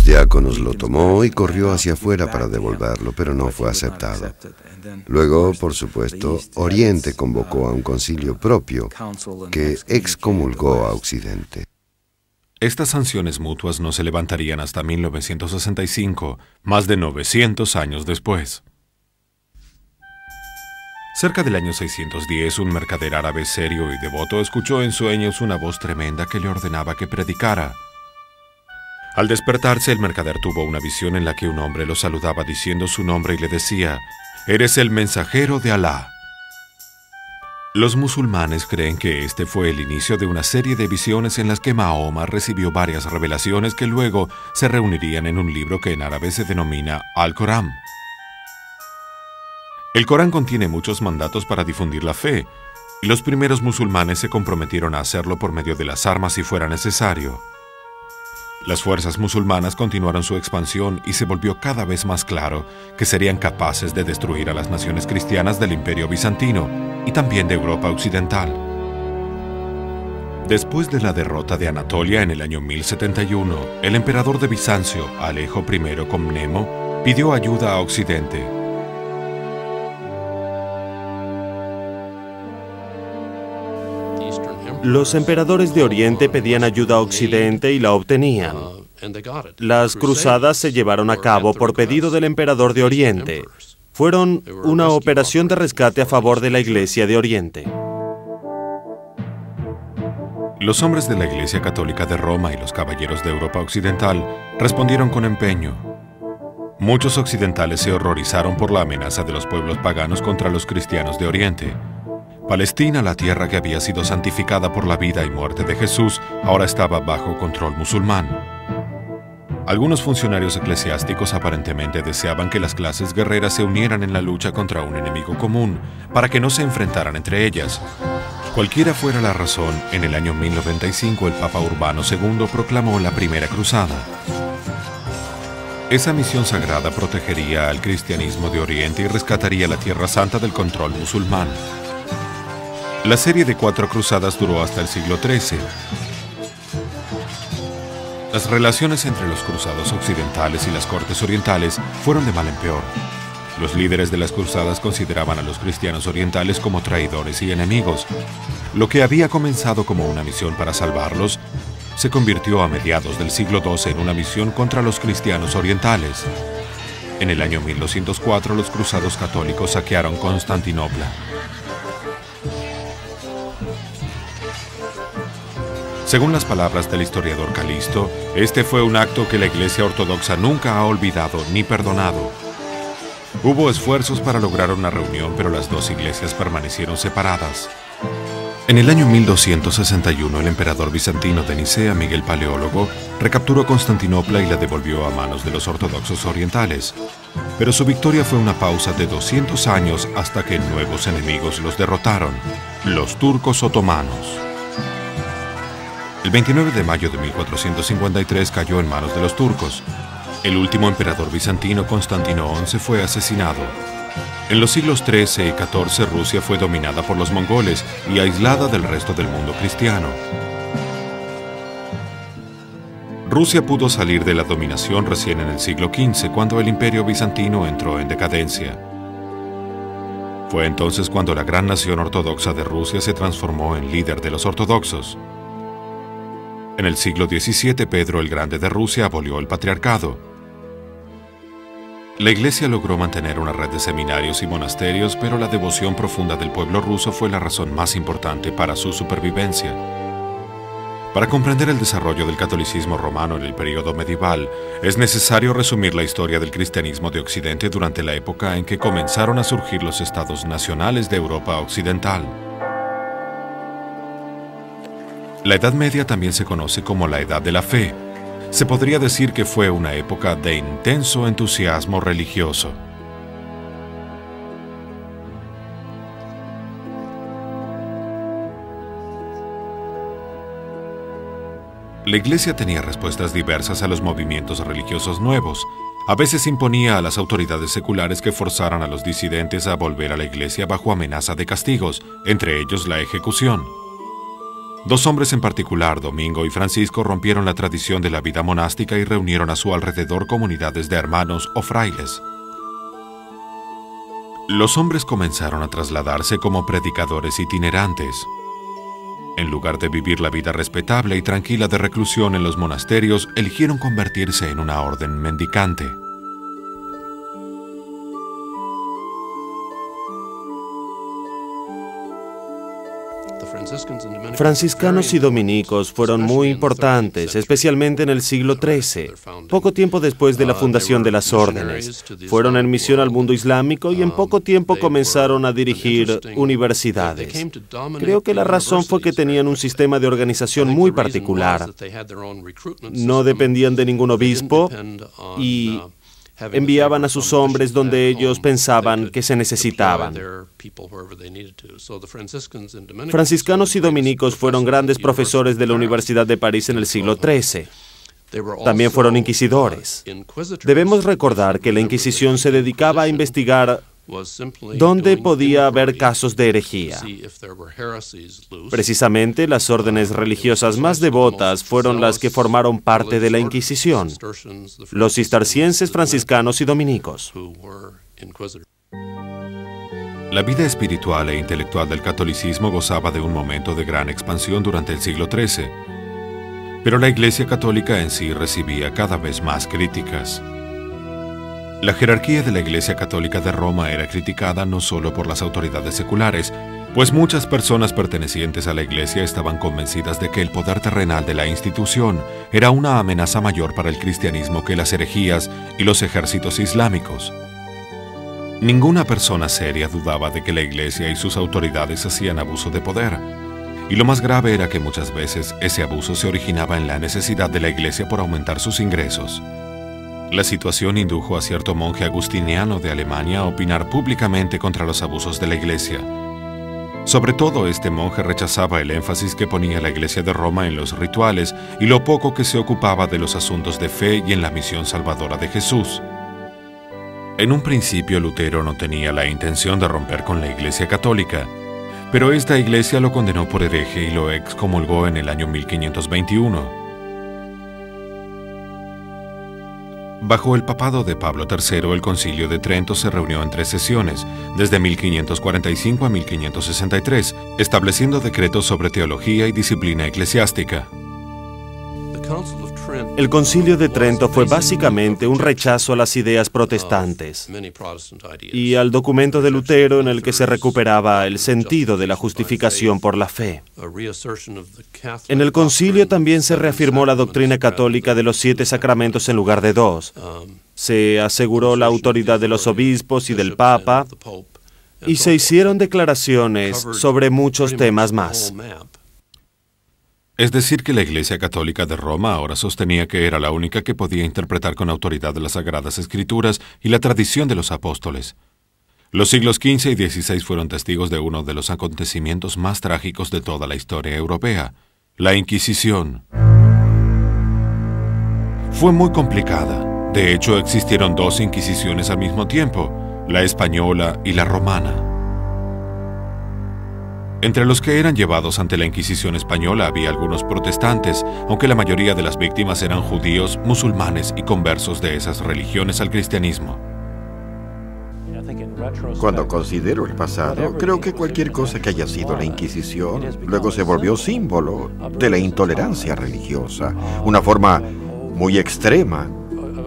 Diáconos lo tomó y corrió hacia afuera para devolverlo, pero no fue aceptado. Luego, por supuesto, Oriente convocó a un concilio propio que excomulgó a Occidente. Estas sanciones mutuas no se levantarían hasta 1965, más de 900 años después. Cerca del año 610, un mercader árabe serio y devoto escuchó en sueños una voz tremenda que le ordenaba que predicara. Al despertarse, el mercader tuvo una visión en la que un hombre lo saludaba diciendo su nombre y le decía: «Eres el mensajero de Alá». Los musulmanes creen que este fue el inicio de una serie de visiones en las que Mahoma recibió varias revelaciones que luego se reunirían en un libro que en árabe se denomina Al-Corán. El Corán contiene muchos mandatos para difundir la fe, y los primeros musulmanes se comprometieron a hacerlo por medio de las armas si fuera necesario. Las fuerzas musulmanas continuaron su expansión y se volvió cada vez más claro que serían capaces de destruir a las naciones cristianas del Imperio Bizantino y también de Europa Occidental. Después de la derrota de Anatolia en el año 1071, el emperador de Bizancio, Alejo I Comneno, pidió ayuda a Occidente. Los emperadores de Oriente pedían ayuda a Occidente y la obtenían. Las cruzadas se llevaron a cabo por pedido del emperador de Oriente. Fueron una operación de rescate a favor de la Iglesia de Oriente. Los hombres de la Iglesia Católica de Roma y los caballeros de Europa Occidental respondieron con empeño. Muchos occidentales se horrorizaron por la amenaza de los pueblos paganos contra los cristianos de Oriente. Palestina, la tierra que había sido santificada por la vida y muerte de Jesús, ahora estaba bajo control musulmán. Algunos funcionarios eclesiásticos aparentemente deseaban que las clases guerreras se unieran en la lucha contra un enemigo común, para que no se enfrentaran entre ellas. Cualquiera fuera la razón, en el año 1095 el Papa Urbano II proclamó la Primera Cruzada. Esa misión sagrada protegería al cristianismo de Oriente y rescataría la Tierra Santa del control musulmán. La serie de 4 cruzadas duró hasta el siglo XIII. Las relaciones entre los cruzados occidentales y las cortes orientales fueron de mal en peor. Los líderes de las cruzadas consideraban a los cristianos orientales como traidores y enemigos. Lo que había comenzado como una misión para salvarlos, se convirtió a mediados del siglo XII en una misión contra los cristianos orientales. En el año 1204, los cruzados católicos saquearon Constantinopla. Según las palabras del historiador Calisto, este fue un acto que la Iglesia Ortodoxa nunca ha olvidado ni perdonado. Hubo esfuerzos para lograr una reunión, pero las dos iglesias permanecieron separadas. En el año 1261, el emperador bizantino de Nicea, Miguel Paleólogo, recapturó Constantinopla y la devolvió a manos de los ortodoxos orientales. Pero su victoria fue una pausa de 200 años hasta que nuevos enemigos los derrotaron, los turcos otomanos. El 29 de mayo de 1453 cayó en manos de los turcos. El último emperador bizantino, Constantino XI, fue asesinado. En los siglos XIII y XIV, Rusia fue dominada por los mongoles y aislada del resto del mundo cristiano. Rusia pudo salir de la dominación recién en el siglo XV, cuando el imperio bizantino entró en decadencia. Fue entonces cuando la gran nación ortodoxa de Rusia se transformó en líder de los ortodoxos. En el siglo XVII, Pedro el Grande de Rusia abolió el patriarcado. La Iglesia logró mantener una red de seminarios y monasterios, pero la devoción profunda del pueblo ruso fue la razón más importante para su supervivencia. Para comprender el desarrollo del catolicismo romano en el período medieval, es necesario resumir la historia del cristianismo de Occidente durante la época en que comenzaron a surgir los estados nacionales de Europa Occidental. La Edad Media también se conoce como la Edad de la Fe. Se podría decir que fue una época de intenso entusiasmo religioso. La Iglesia tenía respuestas diversas a los movimientos religiosos nuevos. A veces imponía a las autoridades seculares que forzaran a los disidentes a volver a la Iglesia bajo amenaza de castigos, entre ellos la ejecución. Dos hombres en particular, Domingo y Francisco, rompieron la tradición de la vida monástica y reunieron a su alrededor comunidades de hermanos o frailes. Los hombres comenzaron a trasladarse como predicadores itinerantes. En lugar de vivir la vida respetable y tranquila de reclusión en los monasterios, eligieron convertirse en una orden mendicante. Franciscanos y dominicos fueron muy importantes, especialmente en el siglo XIII, poco tiempo después de la fundación de las órdenes. Fueron en misión al mundo islámico y en poco tiempo comenzaron a dirigir universidades. Creo que la razón fue que tenían un sistema de organización muy particular. No dependían de ningún obispo y enviaban a sus hombres donde ellos pensaban que se necesitaban. Franciscanos y dominicos fueron grandes profesores de la Universidad de París en el siglo XIII. También fueron inquisidores. Debemos recordar que la Inquisición se dedicaba a investigar dónde podía haber casos de herejía. Precisamente las órdenes religiosas más devotas fueron las que formaron parte de la Inquisición, los cistercienses, franciscanos y dominicos. La vida espiritual e intelectual del catolicismo gozaba de un momento de gran expansión durante el siglo XIII, pero la Iglesia Católica en sí recibía cada vez más críticas. La jerarquía de la Iglesia Católica de Roma era criticada no solo por las autoridades seculares, pues muchas personas pertenecientes a la Iglesia estaban convencidas de que el poder terrenal de la institución era una amenaza mayor para el cristianismo que las herejías y los ejércitos islámicos. Ninguna persona seria dudaba de que la Iglesia y sus autoridades hacían abuso de poder, y lo más grave era que muchas veces ese abuso se originaba en la necesidad de la Iglesia por aumentar sus ingresos. La situación indujo a cierto monje agustiniano de Alemania a opinar públicamente contra los abusos de la Iglesia. Sobre todo, este monje rechazaba el énfasis que ponía la Iglesia de Roma en los rituales y lo poco que se ocupaba de los asuntos de fe y en la misión salvadora de Jesús. En un principio, Lutero no tenía la intención de romper con la Iglesia Católica, pero esta Iglesia lo condenó por hereje y lo excomulgó en el año 1521. Bajo el papado de Pablo III, el Concilio de Trento se reunió en 3 sesiones, desde 1545 a 1563, estableciendo decretos sobre teología y disciplina eclesiástica. El Concilio de Trento fue básicamente un rechazo a las ideas protestantes y al documento de Lutero en el que se recuperaba el sentido de la justificación por la fe. En el concilio también se reafirmó la doctrina católica de los 7 sacramentos en lugar de 2. Se aseguró la autoridad de los obispos y del Papa y se hicieron declaraciones sobre muchos temas más. Es decir, que la Iglesia Católica de Roma ahora sostenía que era la única que podía interpretar con autoridad las Sagradas Escrituras y la tradición de los apóstoles. Los siglos XV y XVI fueron testigos de uno de los acontecimientos más trágicos de toda la historia europea, la Inquisición. Fue muy complicada. De hecho, existieron 2 inquisiciones al mismo tiempo, la española y la romana. Entre los que eran llevados ante la Inquisición española había algunos protestantes, aunque la mayoría de las víctimas eran judíos, musulmanes y conversos de esas religiones al cristianismo. Cuando considero el pasado, creo que cualquier cosa que haya sido la Inquisición luego se volvió símbolo de la intolerancia religiosa, una forma muy extrema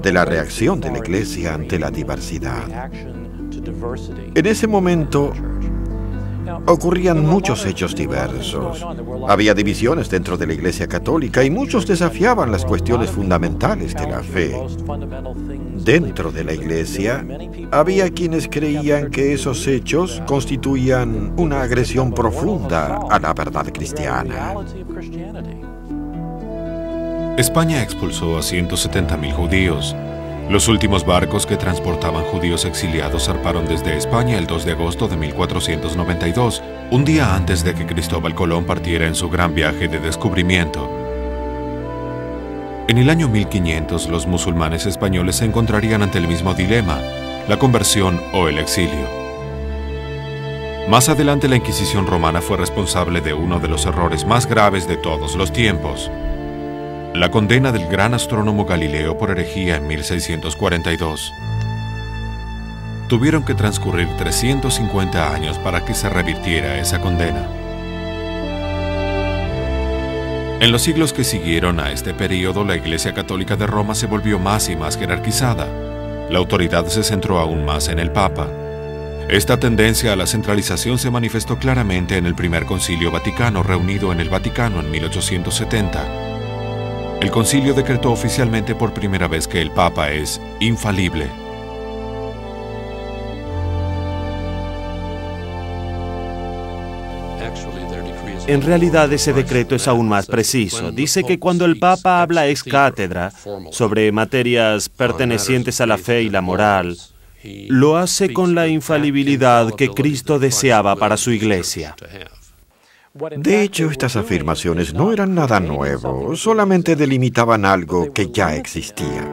de la reacción de la Iglesia ante la diversidad. En ese momento ocurrían muchos hechos diversos. Había divisiones dentro de la Iglesia Católica y muchos desafiaban las cuestiones fundamentales de la fe. Dentro de la Iglesia, había quienes creían que esos hechos constituían una agresión profunda a la verdad cristiana. España expulsó a 170.000 judíos. Los últimos barcos que transportaban judíos exiliados zarparon desde España el 2 de agosto de 1492, un día antes de que Cristóbal Colón partiera en su gran viaje de descubrimiento. En el año 1500, los musulmanes españoles se encontrarían ante el mismo dilema, la conversión o el exilio. Más adelante, la Inquisición romana fue responsable de uno de los errores más graves de todos los tiempos: la condena del gran astrónomo Galileo por herejía en 1642. Tuvieron que transcurrir 350 años para que se revirtiera esa condena. En los siglos que siguieron a este período, la Iglesia Católica de Roma se volvió más y más jerarquizada. La autoridad se centró aún más en el Papa. Esta tendencia a la centralización se manifestó claramente en el Primer Concilio Vaticano, reunido en el Vaticano en 1870. El concilio decretó oficialmente por primera vez que el Papa es infalible. En realidad, ese decreto es aún más preciso. Dice que cuando el Papa habla ex cátedra sobre materias pertenecientes a la fe y la moral, lo hace con la infalibilidad que Cristo deseaba para su Iglesia. De hecho, estas afirmaciones no eran nada nuevo, solamente delimitaban algo que ya existía.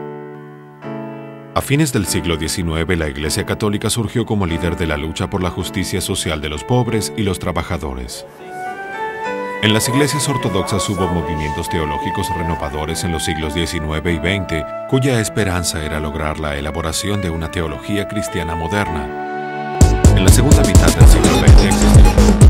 A fines del siglo XIX, la Iglesia Católica surgió como líder de la lucha por la justicia social de los pobres y los trabajadores. En las iglesias ortodoxas hubo movimientos teológicos renovadores en los siglos XIX y XX, cuya esperanza era lograr la elaboración de una teología cristiana moderna. En la segunda mitad del siglo XX existió